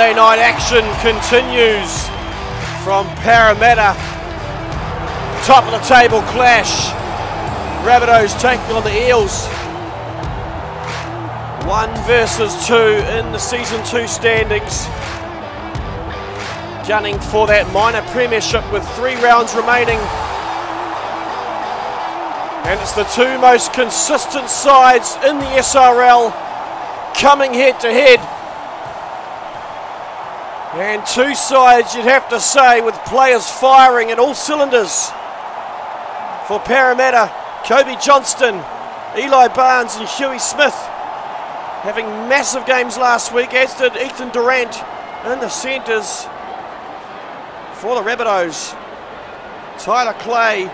Monday night action continues from Parramatta. Top of the table clash. Rabbitohs taking on the Eels. 1 versus 2 in the Season 2 standings. Gunning for that minor premiership with 3 rounds remaining. And it's the 2 most consistent sides in the SRL coming head to head. And 2 sides, you'd have to say, with players firing in all cylinders. For Parramatta, Kobe Johnston, Eli Barnes and Huey Smith having massive games last week, as did Ethan Durant in the centres. For the Rabbitohs, Tyler Clay,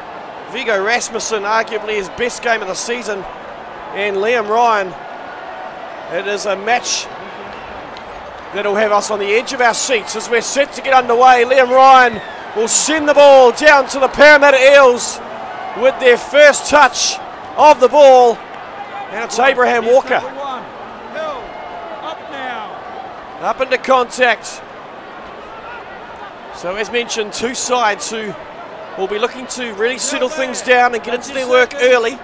Viggo Rasmussen, arguably his best game of the season, and Liam Ryan. It is a match that'll have us on the edge of our seats as we're set to get underway. Liam Ryan will send the ball down to the Parramatta Eels with their first touch of the ball, and it's Abraham Walker. Up into contact. So as mentioned, 2 sides who will be looking to really settle things down and get into their work early.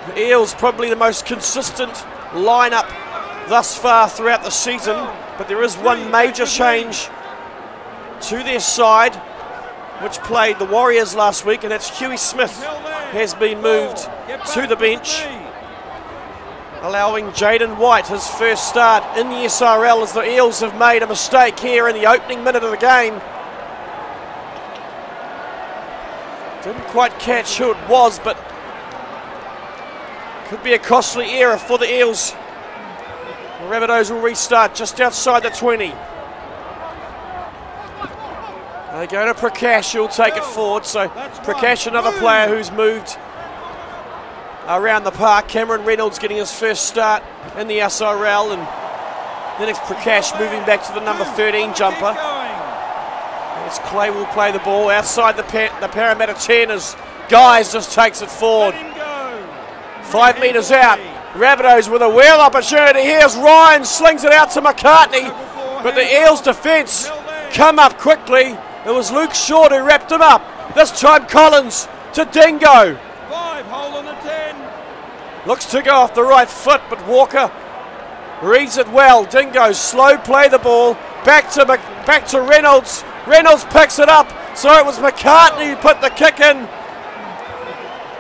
The Eels probably the most consistent lineup thus far throughout the season, but there is one major change to their side, which played the Warriors last week, and that's Huey Smith has been moved to the bench, allowing Jaden White his first start in the SRL, as the Eels have made a mistake here in the opening minute of the game. Didn't quite catch who it was, but could be a costly error for the Eels. The Rabbitohs will restart just outside the 20. They go to Prakash, who'll take it forward. So Prakash, another player who's moved around the park. Cameron Reynolds getting his first start in the SRL, and then it's Prakash moving back to the number 13 jumper. As Clay will play the ball outside the Parramatta 10 as Guys just takes it forward. 5 metres out. Rabbitohs with a wheel opportunity. Here's Ryan, slings it out to McCartney, but the Eels defence come up quickly. It was Luke Short who wrapped him up. This time Collins to Dingo. 5 hole on the 10. Looks to go off the right foot, but Walker reads it well. Dingo slow play the ball back to Reynolds. Reynolds picks it up. So it was McCartney who put the kick in.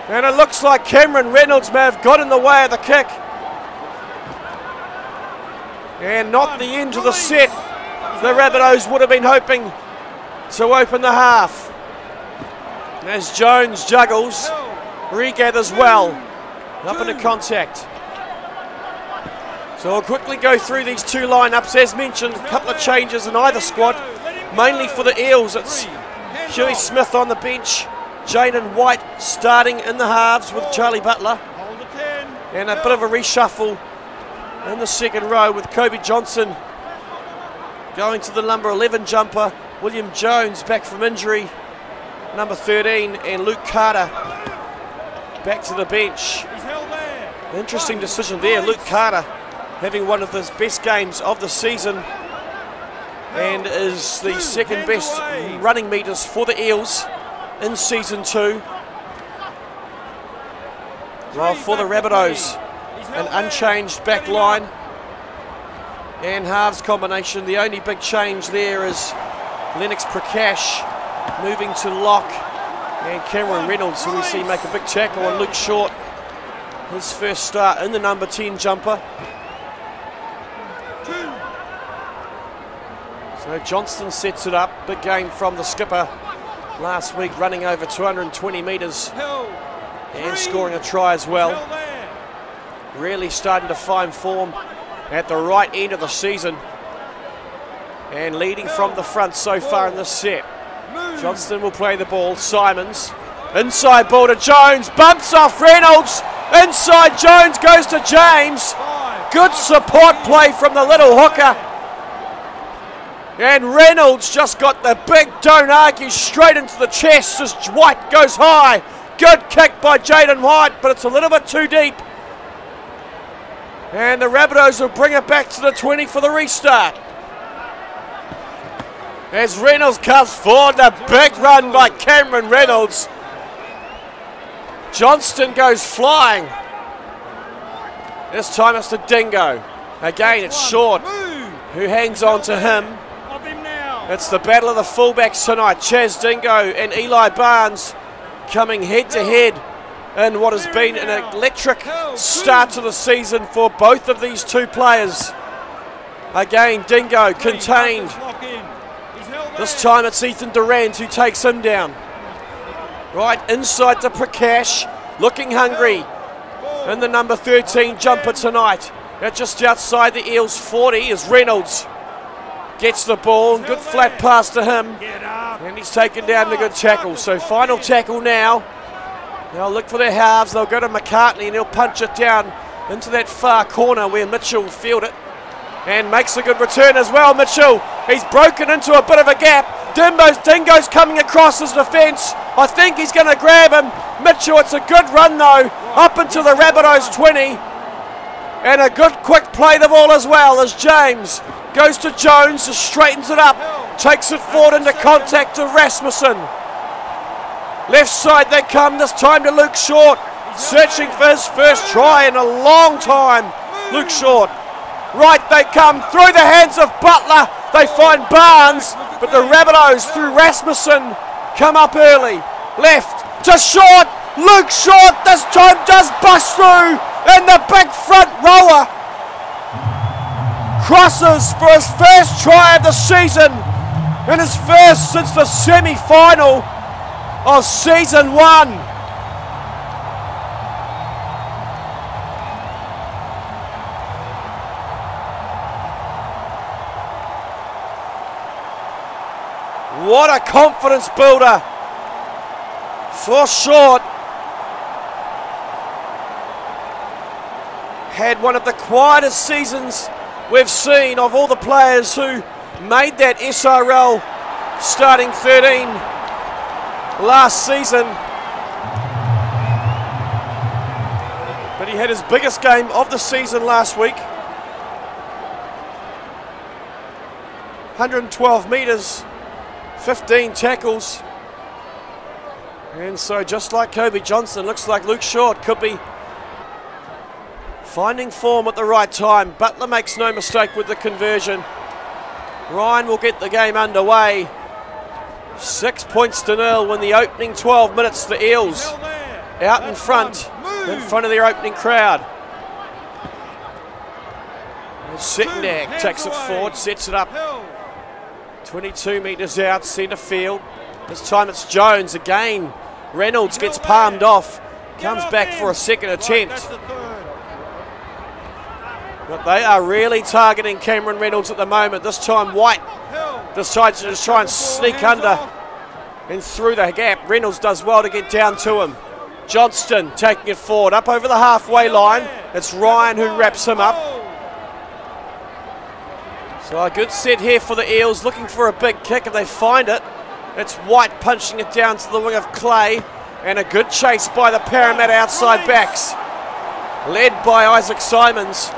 And it looks like Cameron Reynolds may have got in the way of the kick. And not the end of the set. The Rabbitohs would have been hoping to open the half. As Jones juggles, regathers well. Up into contact. So we'll quickly go through these 2 lineups. As mentioned, a couple of changes in either squad. Mainly for the Eels, it's Huey Smith on the bench. Jaden White starting in the halves with Charlie Butler. And a bit of a reshuffle in the second row with Kobe Johnson going to the number 11 jumper. William Jones back from injury, number 13, and Luke Carter back to the bench. Interesting decision there. Luke Carter having one of his best games of the season and is the second best running meters for the Eels in Season 2. While for the Rabbitohs, an unchanged back line and halves combination. The only big change there is Lennox Prakash moving to lock, and Cameron Reynolds, who we see make a big tackle on Luke Short. His first start in the number 10 jumper. So Johnston sets it up. Big game from the skipper last week, running over 220 metres and scoring a try as well. Really starting to find form at the right end of the season and leading from the front so far in this set. Johnston will play the ball. Simons, inside ball to Jones, bumps off Reynolds. Inside Jones goes to James. Good support play from the little hooker. And Reynolds just got the big don't argue straight into the chest as White goes high. Good kick by Jaden White, but it's a little bit too deep. And the Rabbitohs will bring it back to the 20 for the restart. As Reynolds comes forward, a big run by Cameron Reynolds. Johnston goes flying. This time it's to Dingo. Again, it's Short who hangs on to him. It's the battle of the fullbacks tonight. Chaz Dingo and Eli Barnes coming head to head in what has been an electric start to the season for both of these two players. Again, Dingo contained. This time it's Ethan Durant who takes him down. Right inside to Prakash, looking hungry in the number 13 jumper tonight. Now just outside the Eels 40 is Reynolds. Gets the ball, good flat pass to him, and he's taken down the good tackle. So final tackle now. They'll look for their halves, they'll go to McCartney and he'll punch it down into that far corner where Mitchell will field it. And makes a good return as well, Mitchell. He's broken into a bit of a gap. Dingo's coming across his defence. I think he's going to grab him. Mitchell, it's a good run though, up into the Rabbitohs 20. And a good quick play the ball as well as James goes to Jones, just straightens it up, takes it forward into contact to Rasmussen. Left side they come, this time to Luke Short, searching for his first try in a long time. Luke Short. Right they come, through the hands of Butler, they find Barnes, but the Rabbitohs through Rasmussen come up early. Left to Short, Luke Short this time does bust through, and the big front rower crosses for his first try of the season, and his first since the semi-final of season 1. What a confidence builder for Short. Had one of the quietest seasons we've seen of all the players who made that SRL starting 13 last season. But he had his biggest game of the season last week. 112 metres, 15 tackles. And so just like Kobe Johnston, looks like Luke Short could be finding form at the right time. Butler makes no mistake with the conversion. Ryan will get the game underway. 6 points to nil when the opening 12 minutes, the Eels out in front of their opening crowd. Sittendag takes it forward, sets it up. 22 metres out, centre field. This time it's Jones again. Reynolds gets palmed off, comes back for a second attempt. But they are really targeting Cameron Reynolds at the moment. This time White decides to just try and sneak under and through the gap. Reynolds does well to get down to him. Johnston taking it forward, up over the halfway line. It's Ryan who wraps him up. So a good set here for the Eels, looking for a big kick if they find it. It's White punching it down to the wing of Clay, and a good chase by the Parramatta outside backs, led by Isaac Simons.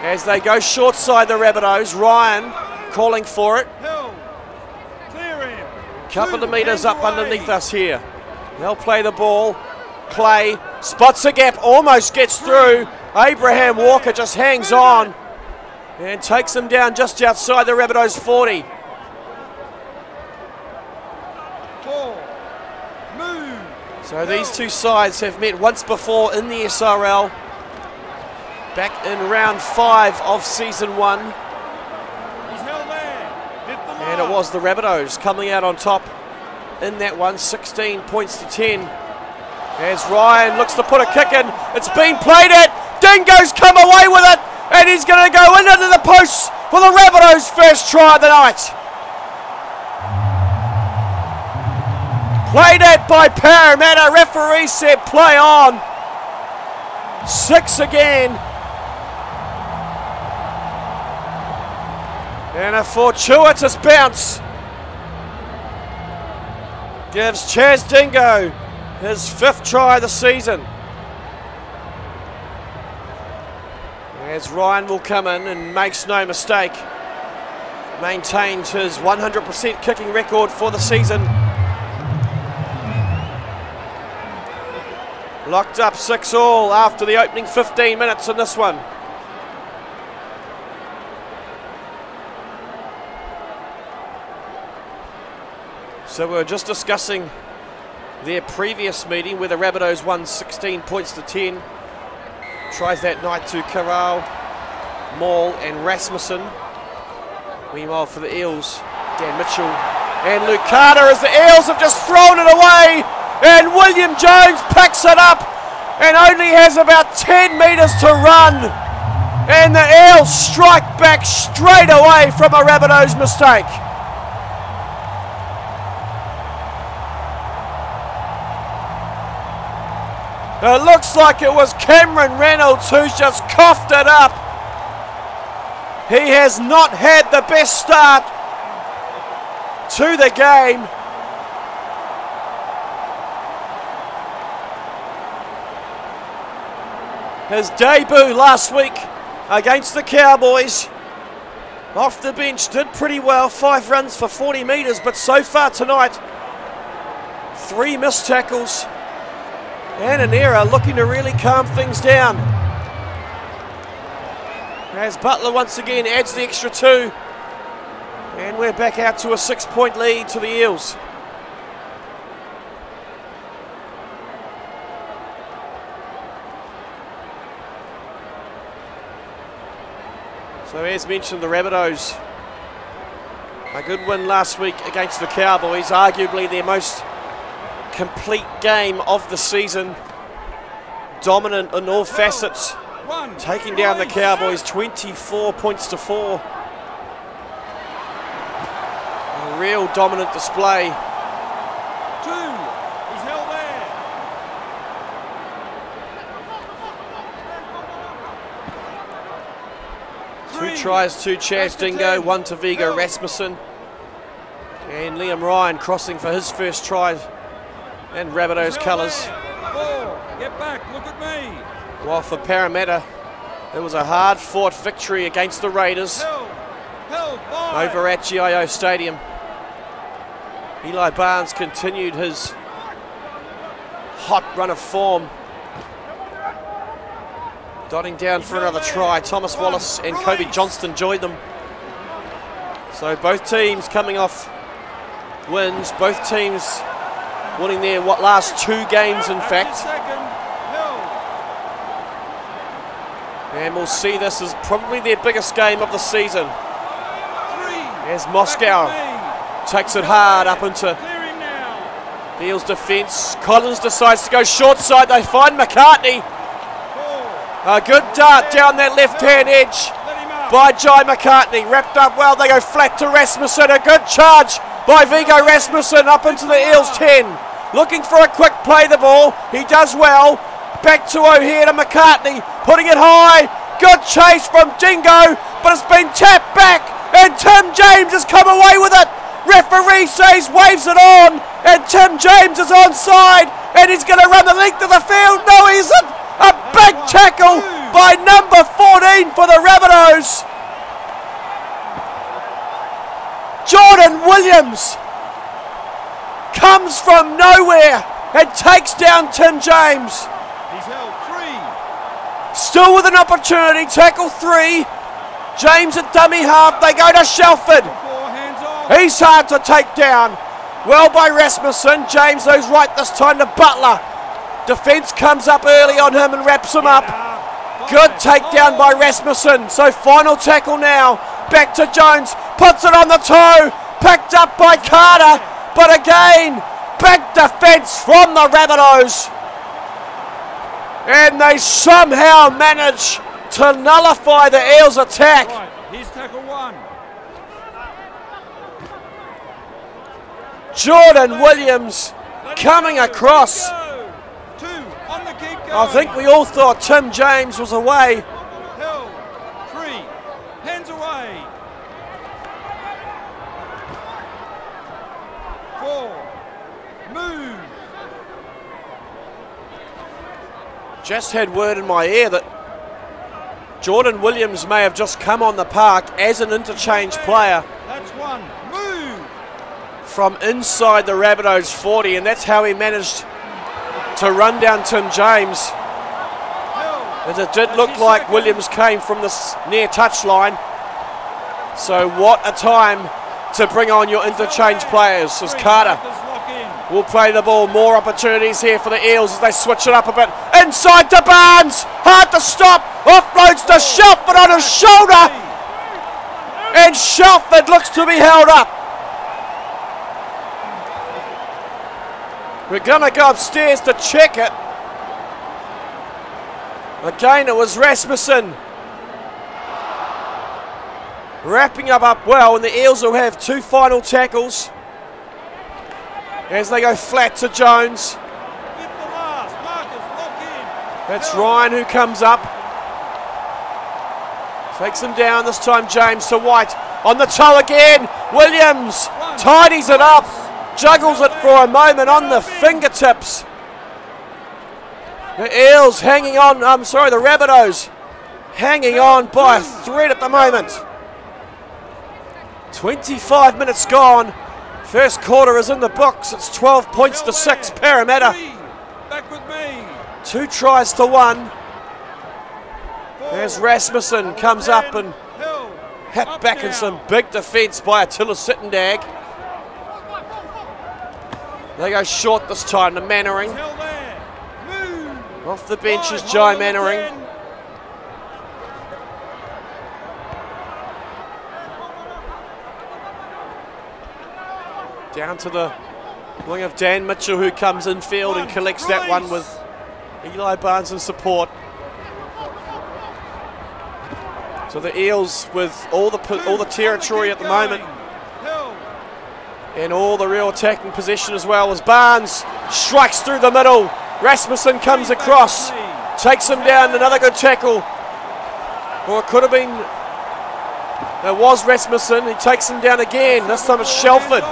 As they go short side the Rabbitohs, Ryan calling for it. Couple of metres up underneath us here. They'll play the ball. Clay spots a gap, almost gets through. Abraham Walker just hangs on and takes them down just outside the Rabbitohs 40. So these two sides have met once before in the SRL, back in round 5 of season 1. And it was the Rabbitohs coming out on top in that one, 16 points to 10. As Ryan looks to put a kick in, it's been played at. Dingo's come away with it, and he's going to go in under the posts for the Rabbitohs' first try of the night. Played at by Parramatta. Referee said play on. 6 again. And a fortuitous bounce gives Chaz Dingo his 5th try of the season. As Ryan will come in and makes no mistake. Maintains his 100% kicking record for the season. Locked up 6-all after the opening 15 minutes in this one. So we were just discussing their previous meeting where the Rabbitohs won 16 points to 10. Tries that night to Corral, Maul and Rasmussen. Meanwhile for the Eels, Dan Mitchell and Luke Carter as the Eels have just thrown it away, and William Jones picks it up and only has about 10 metres to run, and the Eels strike back straight away from a Rabbitohs mistake. It looks like it was Cameron Reynolds who's just coughed it up. He has not had the best start to the game. His debut last week against the Cowboys. Off the bench, did pretty well, 5 runs for 40 metres, but so far tonight, 3 missed tackles. And an error looking to really calm things down. As Butler once again adds the extra 2. And we're back out to a 6-point lead to the Eels. So as mentioned, the Rabbitohs, a good win last week against the Cowboys, arguably their most complete game of the season, dominant in all facets, taking down the Cowboys 24 points to 4. A real dominant display. 2, he's held there. 2 tries to Chaz Dingo, 1 to Vigo Rasmussen, and Liam Ryan crossing for his first try and Rabbitohs colours. 4, get back, look at me. While for Parramatta, it was a hard-fought victory against the Raiders over at GIO Stadium. Eli Barnes continued his hot run of form, dotting down for another try. Thomas Wallace and Kobe Johnston joined them. So both teams coming off wins, both teams winning their last 2 games in fact. And we'll see this as probably their biggest game of the season, as Moscow takes it hard up into the Eels defence. Collins decides to go short side, they find McCartney. A good dart down that left hand edge by Jai McCartney, wrapped up well, they go flat to Rasmussen. A good charge by Vigo Rasmussen up into the Eels 10. Looking for a quick play the ball, he does well. Back to O'Hare to McCartney, putting it high. Good chase from Dingo, but it's been tapped back, and Tim James has come away with it. Referee says waves it on, and Tim James is onside, and he's going to run the length of the field. No, he isn't. A big tackle by number 14 for the Rabbitohs. Jordan Williams comes from nowhere and takes down Tim James. He's held 3. Still with an opportunity, tackle 3. James at dummy half, they go to Shelford. He's hard to take down. Well by Rasmussen, James goes right this time to Butler. Defence comes up early on him and wraps him up. Good takedown by Rasmussen. So final tackle now. Back to Jones, puts it on the toe. Picked up by Carter, but again, big defence from the Rabbitohs. And they somehow manage to nullify the Eels' attack. Right, here's tackle 1. Jordan Williams coming across. 2, on the keep going. I think we all thought Tim James was away. Held 3, hands away. 4, move. Just had word in my ear that Jordan Williams may have just come on the park as an interchange player. That's one. Move. From inside the Rabbitohs 40, and that's how he managed to run down Tim James. As it did look like Williams came from this near touchline. So what a time to bring on your interchange players, as Carter will play the ball. More opportunities here for the Eels as they switch it up a bit. Inside to Barnes, hard to stop, offloads to Shelford on his shoulder, and Shelford looks to be held up. We're going to go upstairs to check it. Again, it was Rasmussen wrapping up well, and the Eels will have 2 final tackles as they go flat to Jones. That's Ryan who comes up. Takes him down, this time James to White. On the toe again, Williams tidies it up, juggles it for a moment on the fingertips. The Eels hanging on, the Rabbitohs hanging on by a thread at the moment. 25 minutes gone. First quarter is in the books. It's 12 points to 6, Parramatta. Back with me. 2 tries to 1. There's Rasmussen, comes up and hacked back in some big defence by Attila Sittendag. They go short this time to Mannering. Off the bench is Jai Mannering. Down to the wing of Dan Mitchell, who comes in field and collects that one with Eli Barnes in support. So the Eels with all the territory at the moment and all the real attacking possession as well, as Barnes strikes through the middle. Rasmussen comes across, takes him down, another good tackle. Or it could have been, there was Rasmussen, he takes him down again, this time it's Shelford.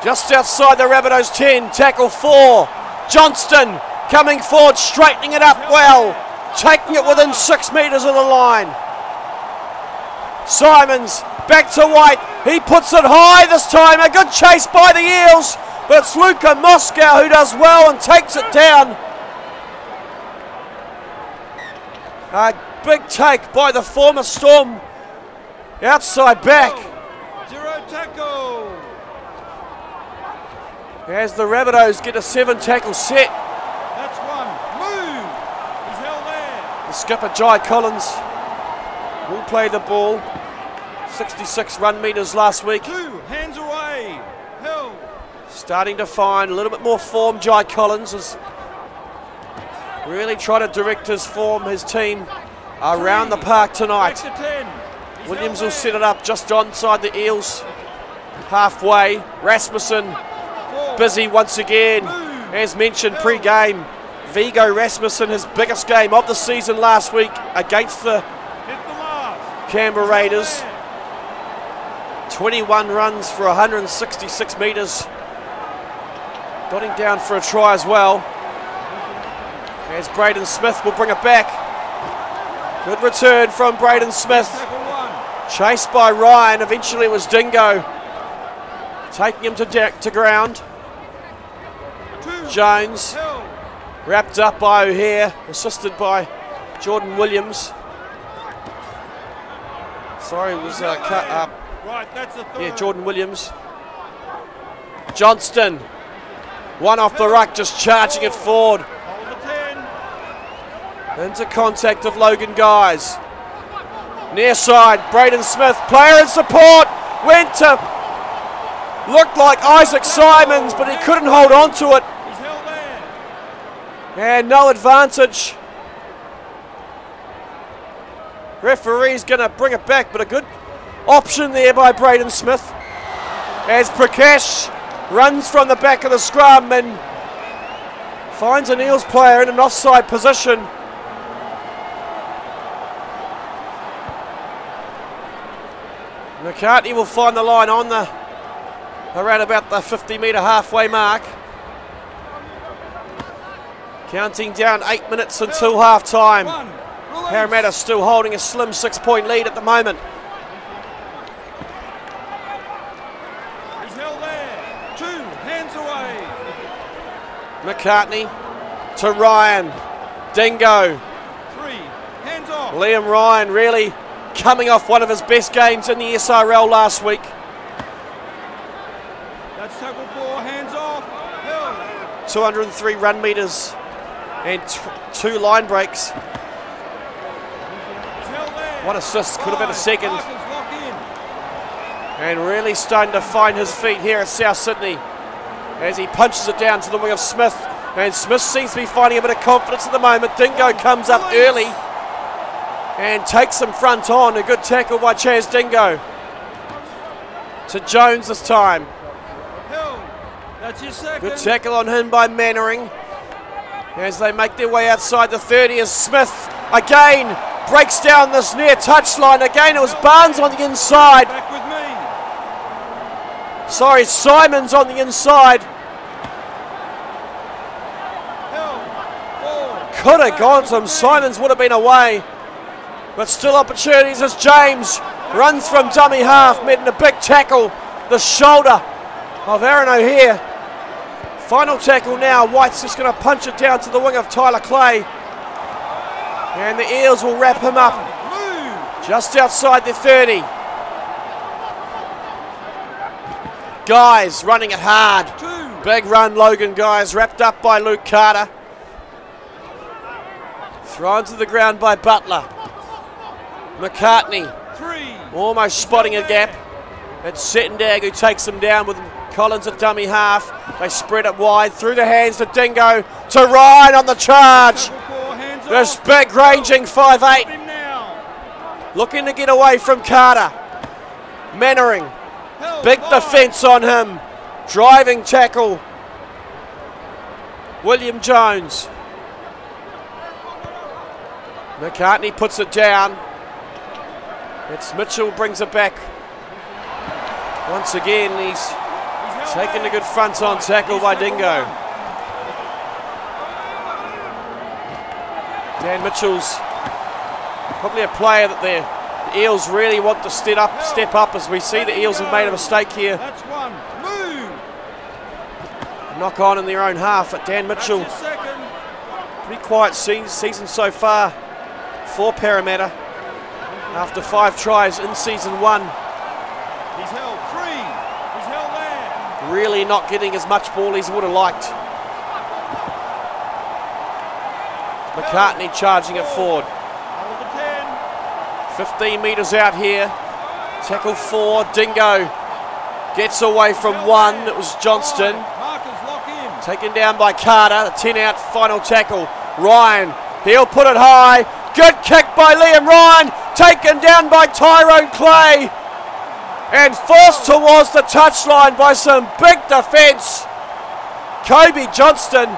Just outside the Rabbitohs 10, tackle 4. Johnston coming forward, straightening it up well, taking it within 6 metres of the line. Simons back to White, he puts it high this time, a good chase by the Eels. But it's Luka Moscow who does well and takes it down. A big take by the former Storm outside back. 0 tackle. As the Rabbitohs get a 7 tackle set. That's one. Move. He's held there. The skipper Jai Collins will play the ball. 66 run metres last week. 2 hands away. Held. Starting to find a little bit more form. Jai Collins is really trying to direct his form, his team around the park tonight. Williams will set it up just onside the Eels, halfway. Rasmussen busy once again, as mentioned pre-game. Vigo Rasmussen, his biggest game of the season last week against the Canberra Raiders. 21 runs for 166 metres. Got him down for a try as well. As Braden Smith will bring it back. Good return from Braden Smith. Chased by Ryan. Eventually it was Dingo taking him to ground. Jones wrapped up by O'Hare, assisted by Jordan Williams. Sorry, it was cut up. Yeah, Jordan Williams. Johnston. One off the ruck, just charging it forward. Into contact of Logan Guys. Near side, Braden Smith, player in support. Went to, looked like Isaac Simons, but he couldn't hold on to it. And no advantage. Referee's going to bring it back, but a good option there by Braden Smith. As Prakash runs from the back of the scrum and finds an Eels player in an offside position. McCartney will find the line on around about the 50-metre halfway mark. Counting down 8 minutes until half time. Parramatta still holding a slim 6-point lead at the moment. He's held there. 2 hands away. McCartney to Ryan. Dingo. 3 hands off. Liam Ryan really coming off one of his best games in the SRL last week. That's tackle 4 hands off. Held. 203 run metres and 2 line breaks. One assist, could have been a second. And really starting to find his feet here at South Sydney as he punches it down to the wing of Smith. And Smith seems to be finding a bit of confidence at the moment. Dingo comes up early and takes him front on. A good tackle by Chaz Dingo. To Jones this time. That's your second. Good tackle on him by Mannering as they make their way outside the 30 as Smith again breaks down this near touchline. Again it was Barnes on the inside. Back with me. Sorry, Simon's on the inside. Could have gone to him. Simons would have been away. But still opportunities as James runs from dummy half, making a big tackle. The shoulder of Aaron O'Hare. Final tackle now. White's just going to punch it down to the wing of Tyler Clay. And the Eels will wrap him up just outside the 30. Guys running it hard. Big run, Logan Guys, wrapped up by Luke Carter. Thrown to the ground by Butler. McCartney almost spotting a gap. It's Settendag who takes him down with Collins at dummy half. They spread it wide through the hands to Dingo, to Ryan on the charge. This big ranging 5'8", looking to get away from Carter. Mannering, big defence on him. Driving tackle. William Jones. McCartney puts it down. It's Mitchell brings it back. Once again, he's taking a good front-on tackle by Dingo. Dan Mitchell's probably a player that the Eels really want to step up as we see the Eels have made a mistake here. That's one. Move. Knock on in their own half, but Dan Mitchell, pretty quiet season so far for Parramatta after 5 tries in season 1. He's held 3. He's held there. Really not getting as much ball as he would have liked. McCartney charging it forward. 15 metres out here. Tackle 4. Dingo gets away from 1. It was Johnston. Taken down by Carter. 10 out, final tackle. Ryan, he'll put it high. Good kick by Liam Ryan. Taken down by Tyrone Clay. And forced towards the touchline by some big defence. Kobe Johnston.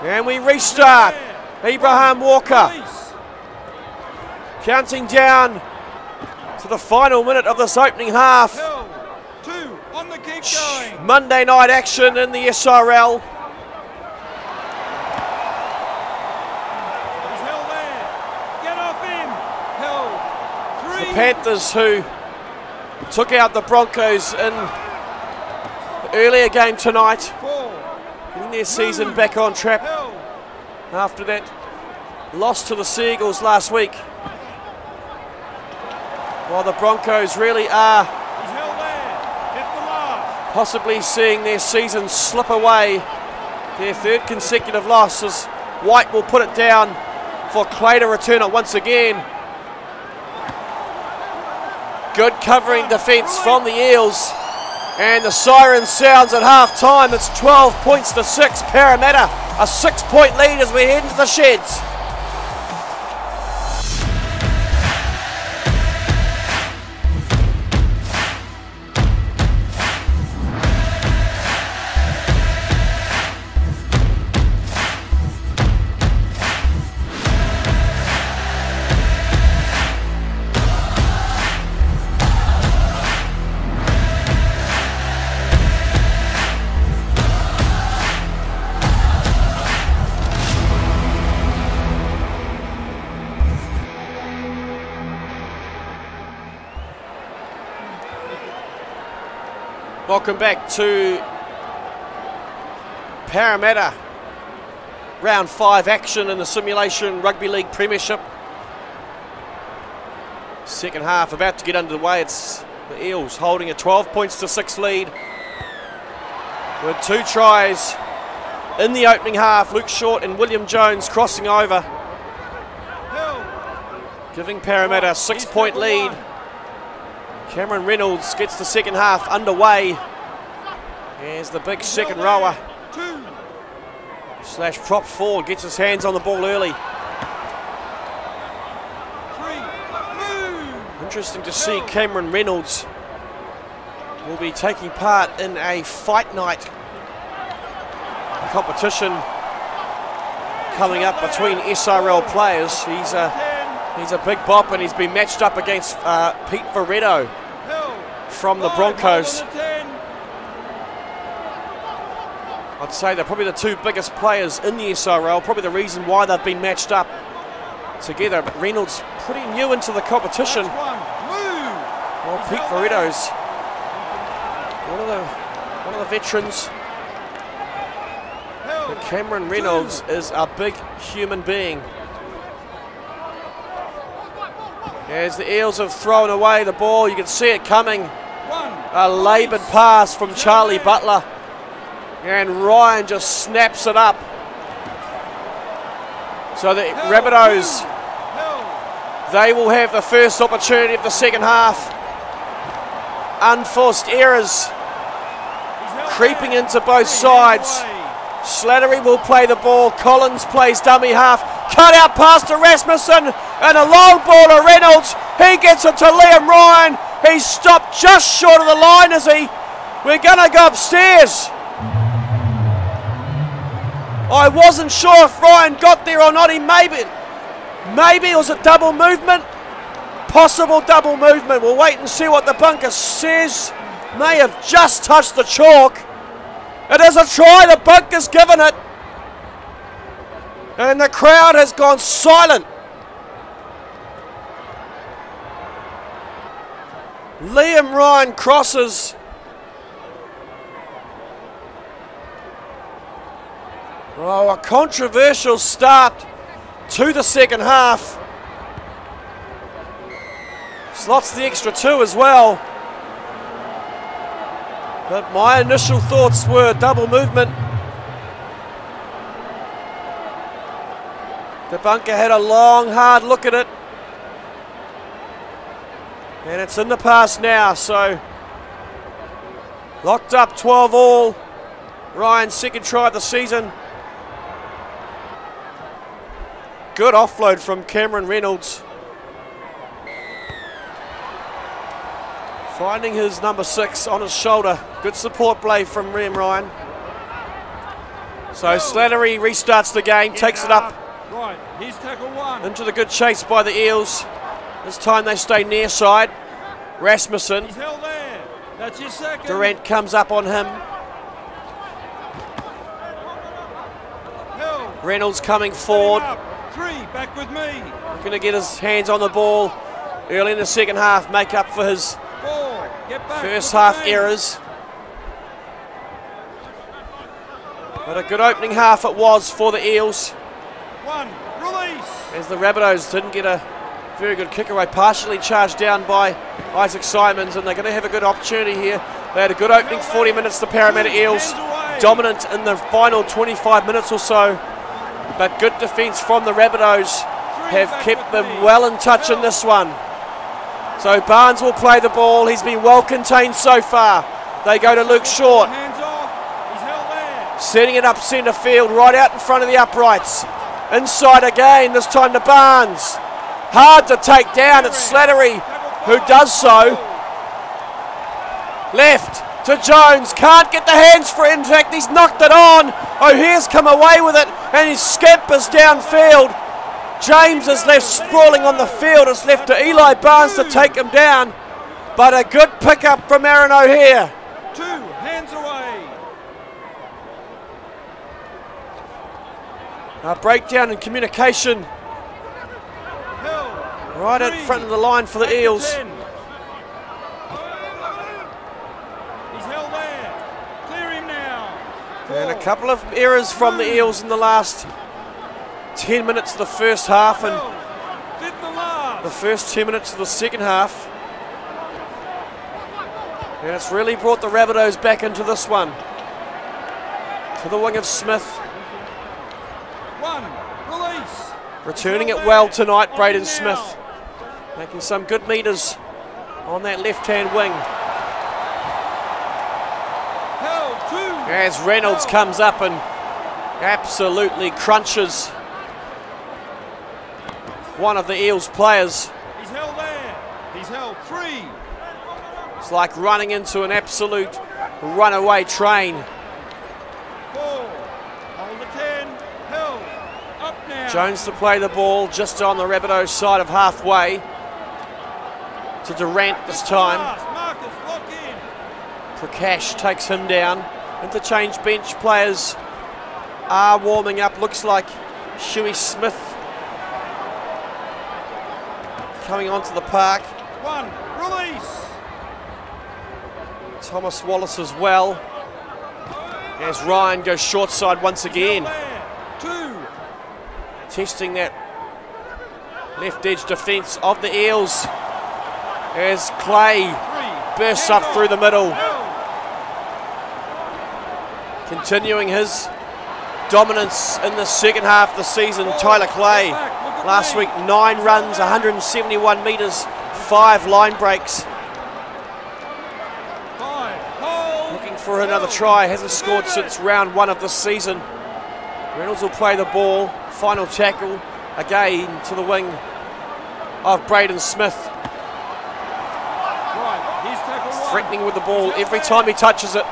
And we restart. Abraham Walker counting down to the final minute of this opening half. 2 on the keep going. Monday night action in the SRL. He's held there. Get off him. Held. 3. The Panthers who took out the Broncos in the earlier game tonight. 4. Getting their season back on track after that loss to the Seagulls last week. While the Broncos really are possibly seeing their season slip away. Their 3rd consecutive loss as White will put it down for Clay to return it once again. Good covering defence from the Eels. And the siren sounds at half time. It's 12 points to 6. Parramatta a 6-point lead as we head into the sheds. Welcome back to Parramatta. Round 5 action in the Simulation Rugby League Premiership. Second half about to get underway. It's the Eels holding a 12 points to 6 lead with 2 tries in the opening half. Luke Short and William Jones crossing over, giving Parramatta a 6-point lead. Cameron Reynolds gets the second half underway. Here's the big second rower slash prop forward, gets his hands on the ball early. Interesting to see Cameron Reynolds will be taking part in a fight night competition coming up between SRL players. He's a big bop, and he's been matched up against Pete Veretto from the Broncos. I'd say they're probably the 2 biggest players in the SRL, probably the reason why they've been matched up together. But Reynolds pretty new into the competition. Well, Pete Veretto's one of the veterans. But Cameron Reynolds is a big human being. As the Eels have thrown away the ball, you can see it coming. A laboured pass from Charlie Butler, and Ryan just snaps it up. So the Rabbitohs, they will have the first opportunity of the second half. Unforced errors creeping into both sides. Slattery will play the ball. Collins plays dummy half. Cut out pass to Rasmussen, and a long ball to Reynolds. He gets it to Liam Ryan. He's stopped just short of the line, is he? We're going to go upstairs. I wasn't sure if Ryan got there or not. Maybe it was a double movement. Possible double movement. We'll wait and see what the bunker says. May have just touched the chalk. It is a try. The bunker's given it. And the crowd has gone silent. Liam Ryan crosses. Oh, a controversial start to the second half. Slots the extra 2 as well. But my initial thoughts were double movement. The bunker had a long, hard look at it. And it's in the past now, so locked up 12 all. Ryan's second try of the season. Good offload from Cameron Reynolds. Finding his number 6 on his shoulder. Good support play from Liam Ryan. So Slattery restarts the game, takes it up. Right, here's tackle 1. Into the good chase by the Eels. This time they stay near side. Rasmussen. He's held there. That's your second. Durant comes up on him. Reynolds coming forward. 3, back with me. Going to get his hands on the ball early in the second half, make up for his 4, get back. first half errors. But a good opening half it was for the Eels. 1, release. As the Rabbitohs didn't get a very good kick away, partially charged down by Isaac Simons, and they're going to have a good opportunity here. They had a good opening 40 minutes, the Parramatta Eels, dominant in the final 25 minutes or so. But good defence from the Rabbitohs have kept them well in touch in this one. So Barnes will play the ball. He's been well contained so far. They go to Luke Short. Hands off. He's held there. Setting it up centre field, right out in front of the uprights. Inside again, this time to Barnes. Hard to take down. It's Slattery who does so. Left to Jones. Can't get the hands for it. In fact, he's knocked it on. O'Hare's come away with it, and he scampers downfield. James is left sprawling on the field. It's left to Eli Barnes to take him down. But a good pickup from Aaron O'Hare. 2, hands away. A breakdown in communication right in front of the line for the Eels. He's held there. And a couple of errors from the Eels in the last 10 minutes of the first half and the first 2 minutes of the second half. And it's really brought the Rabbitohs back into this one. To the wing of Smith. Release. Returning it well tonight, Braden Smith. Making some good meters on that left-hand wing. As Reynolds comes up and absolutely crunches one of the Eels players. He's held there. He's held 3. It's like running into an absolute runaway train. 4. Hold the 10. Held. Up now. Jones to play the ball just on the Rabbitohs side of halfway. To Durant this time. Marcus, lock in. Prakash takes him down. Interchange bench players are warming up. Looks like Huey Smith coming onto the park. 1. Release. Thomas Wallace as well. As Ryan goes short side once again. 2. Testing that left edge defence of the Eels. As Clay bursts up through the middle. Continuing his dominance in the second half of the season, Tyler Clay. Last week, 9 runs, 171 metres, 5 line breaks. Looking for another try, hasn't scored since round 1 of this season. Reynolds will play the ball, final tackle, again to the wing of Braden Smith. Threatening with the ball every time he touches it.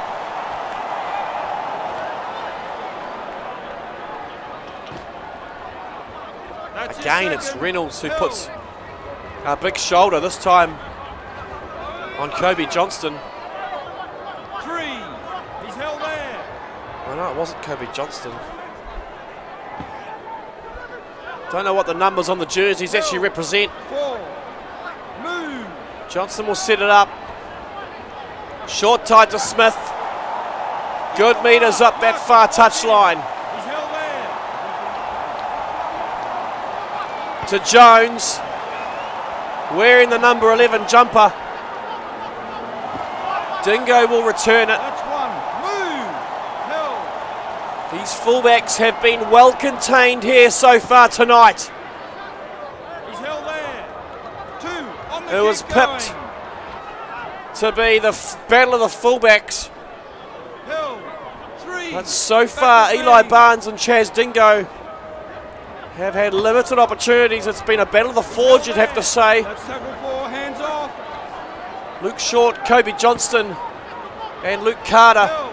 Again, it's Reynolds who puts a big shoulder, this time on Kobe Johnston. 3. He's held there. Oh no, it wasn't Kobe Johnston. Don't know what the numbers on the jerseys actually represent. 4. Move. Johnston will set it up. Short tied to Smith. Good meters up that far touchline. He's held there. To Jones, wearing the number 11 jumper. Dingo will return it. That's 1. Move. Held. These fullbacks have been well contained here so far tonight. He's held there. 2. On the It was pipped to be the battle of the fullbacks. Held. 3. But so far, Eli Barnes and Chaz Dingo have had limited opportunities. It's been a battle of the forge, you'd have to say. That's tackle 4. Hands off. Luke Short, Kobe Johnston, and Luke Carter. Held.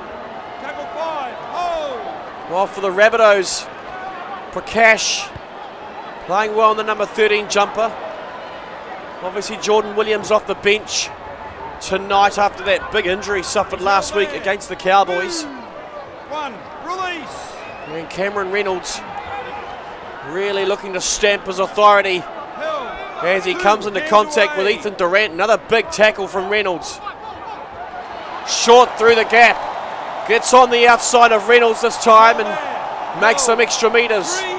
Tackle 5. Hold. While for the Rabbitohs, Prakash playing well in the number 13 jumper. Obviously Jordan Williams off the bench tonight after that big injury suffered last week against the Cowboys. 1. Release. And Cameron Reynolds really looking to stamp his authority Held. as he comes into contact with Ethan Durant. Another big tackle from Reynolds. Short through the gap. Gets on the outside of Reynolds this time and makes some extra meters. 3.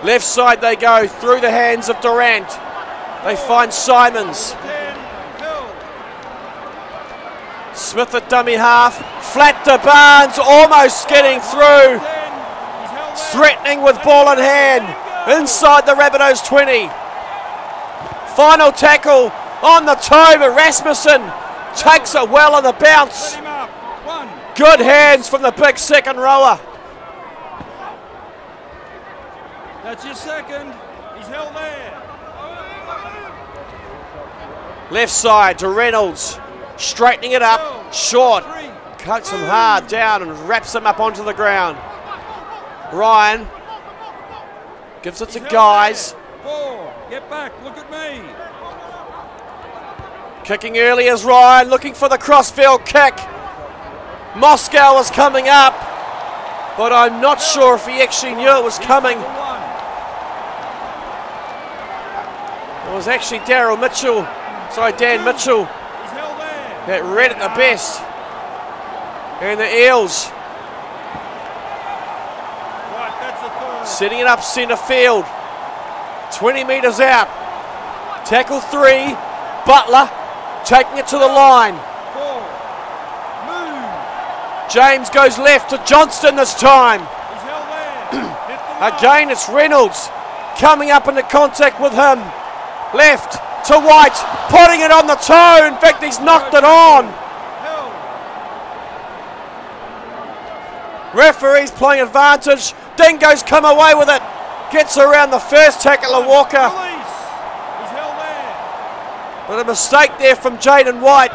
Left side they go through the hands of Durant. They find Simons. 10. Held. Smith at dummy half. Flat to Barnes, almost getting through. 10. He's held there. Threatening with ball in hand. Inside the Rabbitohs 20. Final tackle on the toe, but Rasmussen takes it well on the bounce. Set him up. 1. Good hands from the big second rower. That's your second. He's held there. Left side to Reynolds. Straightening it up. Short. 3. Cuts him hard down and wraps him up onto the ground. Ryan gives it to He's held Guys. there. 4. Get back. Look at me. Kicking early is Ryan, looking for the crossfield kick. Moscow is coming up, but I'm not sure if he actually knew it was coming. Tackle 1. It was actually Dan Mitchell He's held there. that read it the best. And the Eels Setting it up centre field. 20 metres out. Tackle 3. Butler taking it to the line. James goes left to Johnston this time. Again, it's Reynolds coming up into contact with him. Left to White, putting it on the toe. In fact, he's knocked it on. Referee's playing advantage. Dingo's come away with it. Gets around the first tackle of Walker. But a mistake there from Jaden White.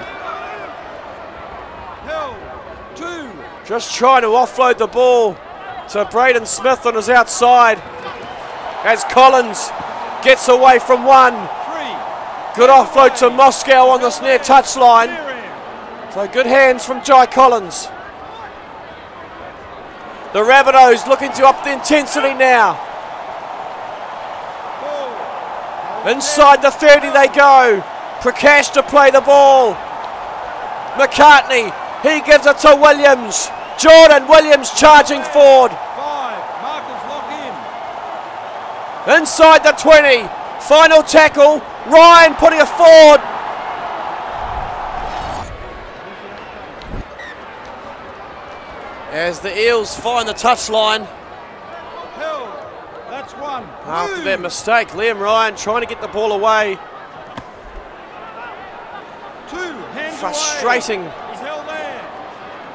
Just trying to offload the ball to Braden Smith on his outside. As Collins gets away from one. Good offload to Moscow on this near touchline. So good hands from Jai Collins. The Rabbitohs looking to up the intensity now. Inside the 30 they go. Prakash to play the ball. McCartney, he gives it to Williams. Jordan Williams charging forward. Inside the 20. Final tackle. Ryan putting it forward. As the Eels find the touchline. That's one. After that mistake, Liam Ryan trying to get the ball away. Frustrating. He's held there.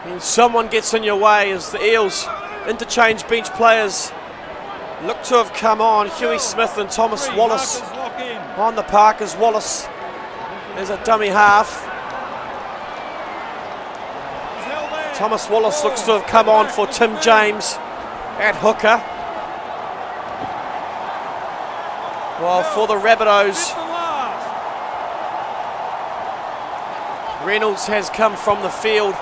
And someone gets in your way as the Eels interchange bench players look to have come on. Huey Smith and Thomas Wallace on the park as Wallace is a dummy half. Thomas Wallace looks to have come on for Tim James at hooker. Well, for the Rabbitohs, Reynolds has come from the field.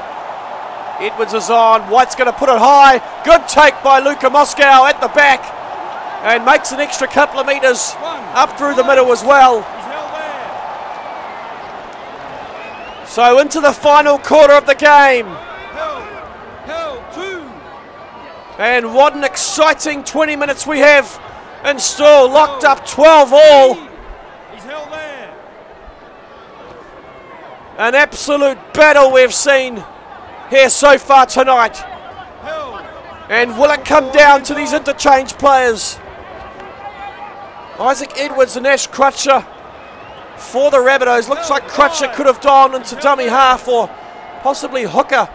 Edwards is on. White's going to put it high. Good take by Luka Moscow at the back. And makes an extra couple of metres up through the middle as well. So into the final quarter of the game. And what an exciting 20 minutes we have in store. Locked up 12 all. An absolute battle we've seen here so far tonight. And will it come down to these interchange players? Isaac Edwards and Ash Crutcher for the Rabbitohs. Looks like Crutcher could have gone into dummy half or possibly hooker.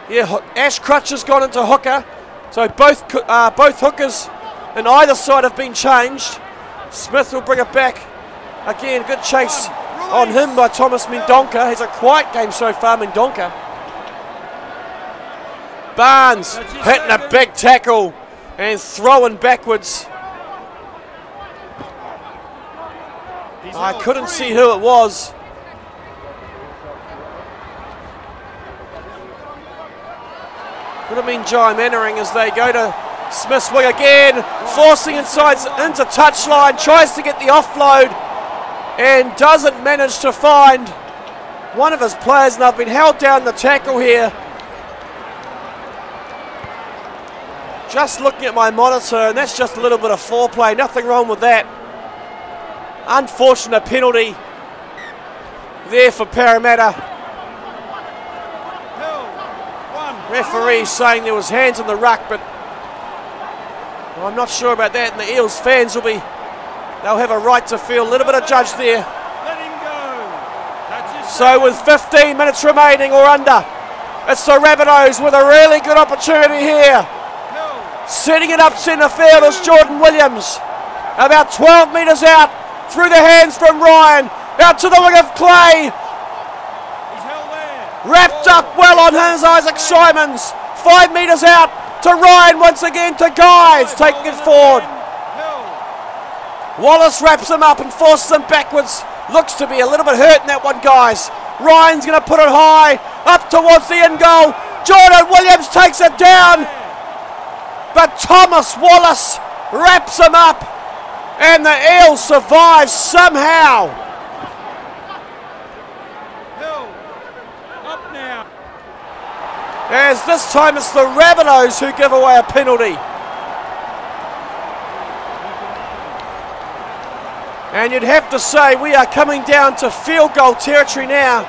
Yeah, Ash Crutcher's gone into hooker. So both hookers on either side have been changed. Smith will bring it back. Again, good chase on him by Thomas Mendonca. He's a quiet game so far, Mendonca. Barnes hitting a big tackle and throwing backwards. I couldn't see who it was. Could have been Jai Mannering as they go to Smith's wing again, forcing inside into touchline, tries to get the offload and doesn't manage to find one of his players, and they've been held down the tackle here. Just looking at my monitor, and that's just a little bit of foreplay, nothing wrong with that. Unfortunate penalty there for Parramatta. Referee saying there was hands on the ruck, but well, I'm not sure about that, and the Eels fans they'll have a right to feel a little bit of judge there. Let him go. So with 15 minutes remaining or under, it's the Rabbitohs with a really good opportunity here. Setting it up centre field is Jordan Williams. About 12 metres out, through the hands from Ryan, out to the wing of Clay. Wrapped up well on his Isaac Simons. 5 metres out to Ryan once again to Guys, taking it forward. Wallace wraps him up and forces him backwards. Looks to be a little bit hurt in that one, Guys. Ryan's going to put it high, up towards the end goal. Jordan Williams takes it down. But Thomas Wallace wraps him up. And the Eels survive somehow. As this time it's the Rabbitohs who give away a penalty. And you'd have to say we are coming down to field goal territory now.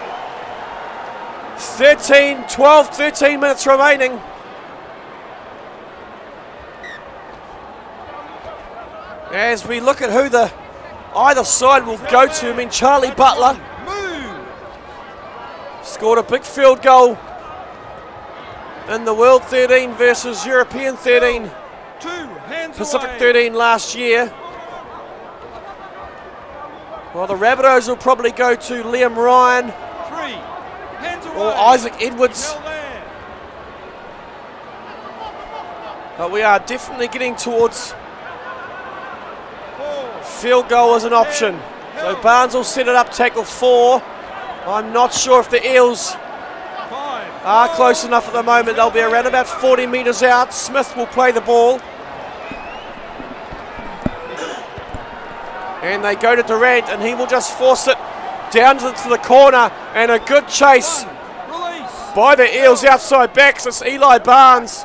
13 minutes remaining. As we look at who either side will go to. I mean, Charlie Butler scored a big field goal in the World 13 versus European 13, Pacific 13 last year. Well, the Rabbitohs will probably go to Liam Ryan or Isaac Edwards. But we are definitely getting towards field goal as an option. So Barnes will set it up, tackle 4. I'm not sure if the Eels are close enough at the moment. They'll be around about 40 metres out. Smith will play the ball. And they go to Durant, and he will just force it down to the corner. And a good chase by the Eels outside backs. It's Eli Barnes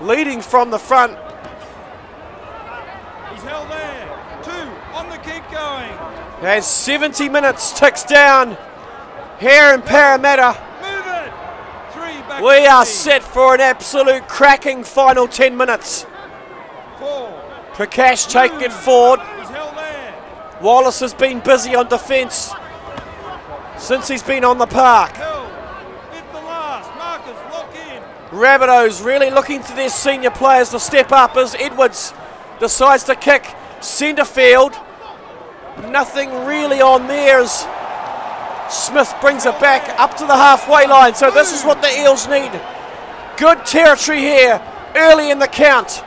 leading from the front. He's held there. 2 on the kick going. As 70 minutes ticks down here in Parramatta. Move it. 3 back. We are set for an absolute cracking final 10 minutes. 4. Prakash taking it forward. He's held there. Wallace has been busy on defence since he's been on the park. Held. 5th the last. Marcus, lock in. Rabbitohs really looking to their senior players to step up as Edwards decides to kick centre field. Nothing really on there as Smith brings it back up to the halfway line. So this is what the Eels need. Good territory here early in the count.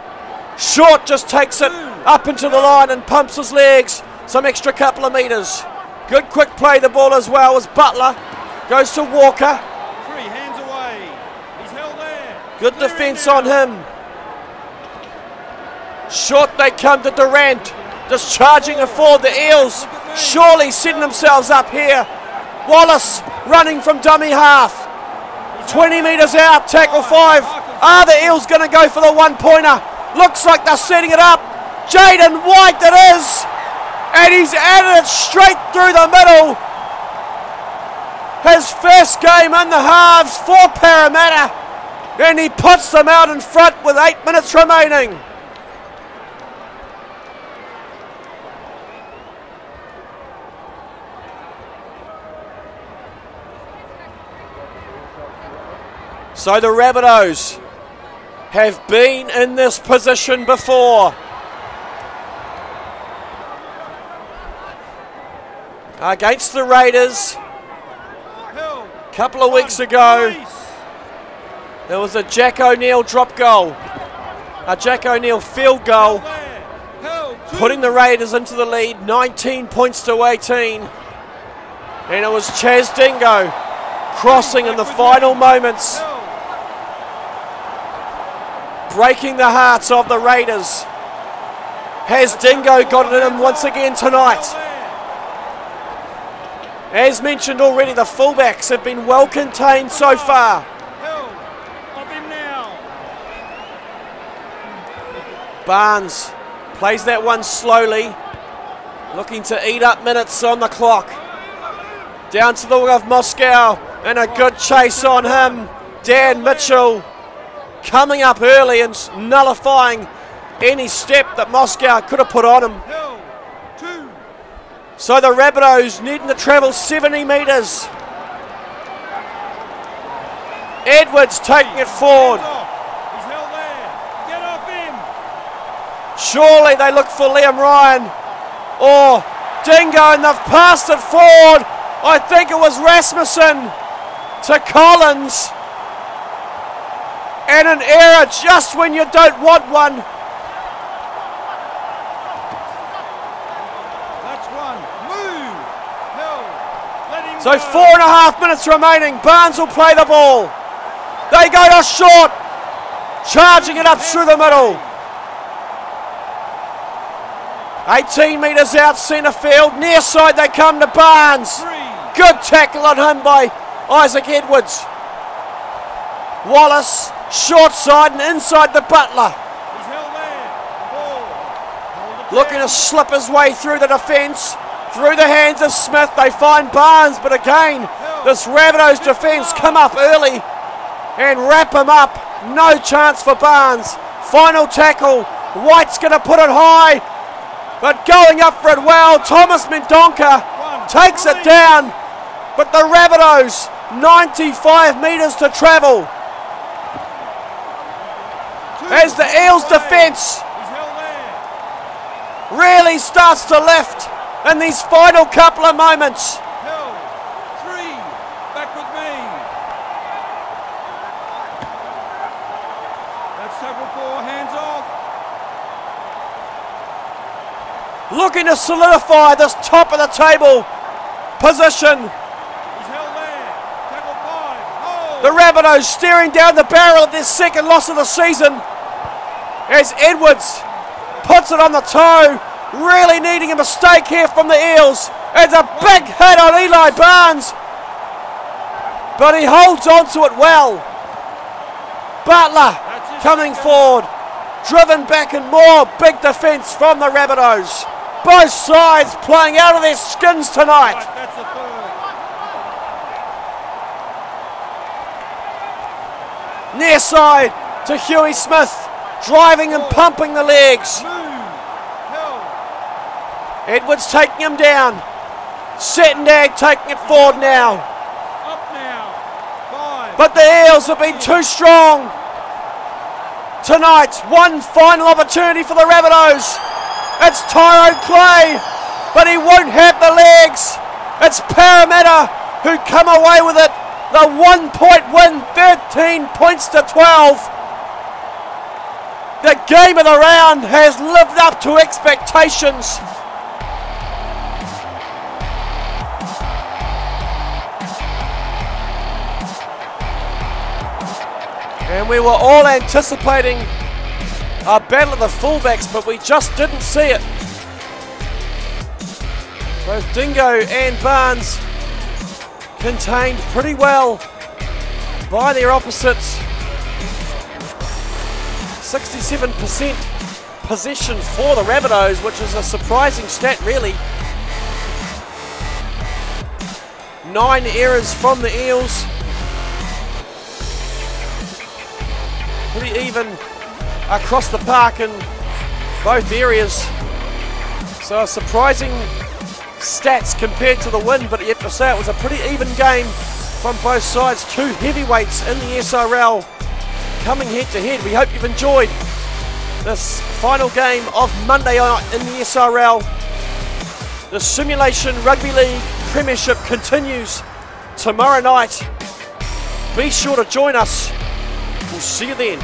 Short just takes it up into the line and pumps his legs some extra couple of metres. Good quick play the ball as well as Butler goes to Walker. 3 hands away. He's held there. Good defence on him. Short they come to Durant. Just charging it forward, the Eels surely setting themselves up here. Wallace running from dummy half. 20 metres out, tackle 5. Are the Eels going to go for the 1-pointer? Looks like they're setting it up. Jaden White it is. And he's added it straight through the middle. His first game in the halves for Parramatta. And he puts them out in front with 8 minutes remaining. So the Rabbitohs have been in this position before. Against the Raiders a couple of weeks ago, there was a Jack O'Neill drop goal, a Jack O'Neill field goal, putting the Raiders into the lead, 19 points to 18. And it was Chaz Dingo crossing in the final moments, breaking the hearts of the Raiders. Has Dingo got it in him once again tonight? As mentioned already, the fullbacks have been well contained so far. Barnes plays that one slowly, looking to eat up minutes on the clock. Down to the wing of Moscow, and a good chase on him. Dan Mitchell coming up early and nullifying any step that Moscow could have put on him. So the Rabbitohs needing to travel 70 metres. Edwards taking it forward. He's held there. Get off him. Surely they look for Liam Ryan or Dingo, and they've passed it forward. I think it was Rasmussen to Collins. And an error just when you don't want one. That's one. Move. Held. Let him So go. 4.5 minutes remaining. Barnes will play the ball. They go to Short, charging it up through the middle. 18 metres out centre field. Near side they come to Barnes. Good tackle on him by Isaac Edwards. Wallace, short side and inside the Butler. He's held there. 4. Hold it looking to slip his way through the defence, through the hands of Smith. They find Barnes, but again, this Rabbitohs defence come up early and wrap him up. No chance for Barnes. Final tackle. White's going to put it high, but going up for it well. Thomas Mendonca takes it down, but the Rabbitohs, 95 metres to travel. As the Eels defence really starts to lift in these final couple of moments. Hill, 3, back with me. That's tackle 4, hands off. Looking to solidify this top of the table position. He's held there. Tackle 5, hold. The Rabbitohs staring down the barrel of their second loss of the season as Edwards puts it on the toe, really needing a mistake here from the Eels. It's a big hit on Eli Barnes, but he holds on to it well. Butler coming forward, driven back and more. Big defence from the Rabbitohs. Both sides playing out of their skins tonight. Right, that's the third. Near side to Huey Smith, driving and pumping the legs. Edwards taking him down. Settendag taking it forward now. Up now. 5. But the Eels have been too strong tonight. One final opportunity for the Rabbitohs. It's Tyrone Clay, but he won't have the legs. It's Parramatta who come away with it. The 1-point win, 13 points to 12. The game of the round has lived up to expectations. And we were all anticipating a battle of the fullbacks, but we just didn't see it. Both Dingo and Barnes contained pretty well by their opposites. 67% possession for the Rabbitohs, which is a surprising stat really. 9 errors from the Eels. Pretty even across the park in both areas. So surprising stats compared to the win, but you have to say it was a pretty even game from both sides. Two heavyweights in the SRL coming head to head. We hope you've enjoyed this final game of Monday night in the SRL. The Simulation Rugby League Premiership continues tomorrow night. Be sure to join us. We'll see you then.